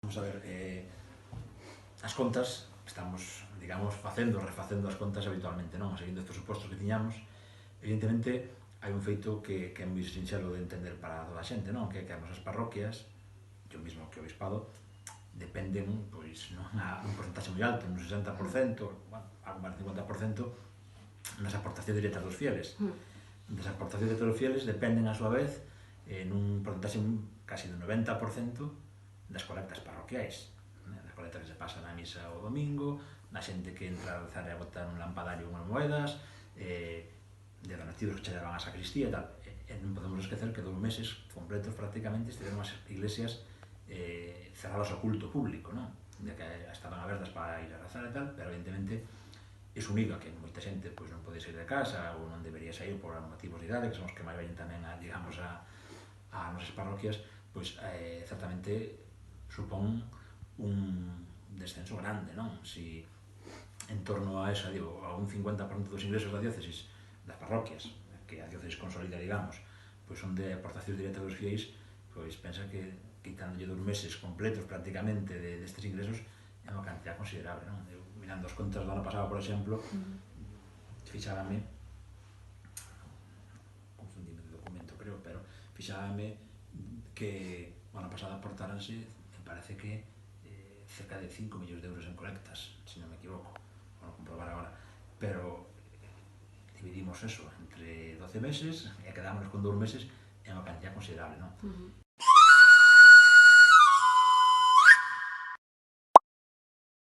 Vamos a ver, as contas, estamos, digamos, refacendo as contas habitualmente, non? Seguindo estes supostos que tiñamos, evidentemente, hai un feito que é moi sinxelo de entender para toda a xente, non? Que as nosas parroquias, yo mismo que o obispado, dependen, pois, nun porcentaxe moi alto, nun 60%, bueno, algo máis de 50%, nas aportacións directas dos fieles. Das aportacións directas dos fieles dependen, a súa vez, nun porcentaxe casi do 90% das colectas parroquiais, das colectas que se pasan na misa o domingo, na xente que entra a rezar e a botar un lampadario unhas moedas, de donativos que che levan á sacristía e tal. E non podemos esquecer que 2 meses completos prácticamente estiveron as iglesias cerradas ao culto público, non? De que estaban abertas para ir a rezar e tal, pero evidentemente iso unido a que moita xente pois, non pode sair de casa ou non debería sair por motivos de idade, que son os que máis veñen tamén a, digamos, a nosas parroquias, pois certamente supón un descenso grande, non? Si en torno a esa, digo, a un 50% dos ingresos da diócesis, das parroquias, que a diócesis consolida, digamos, pois son de aportacións directas dos fieis, pois pensa que quitándolle 2 meses completos prácticamente destes ingresos é unha cantidad considerable, non? Eu, mirando as contas do ano pasado, por exemplo, fixábame, confundime de documento, creo, pero fixábame que o ano pasado aportáranse, me parece que cerca de 5 millóns de euros en colectas, se non me equivoco, vamos a comprobar agora, pero dividimos eso entre 12 meses e quedámonos con 2 meses, é unha cantidad considerable, non?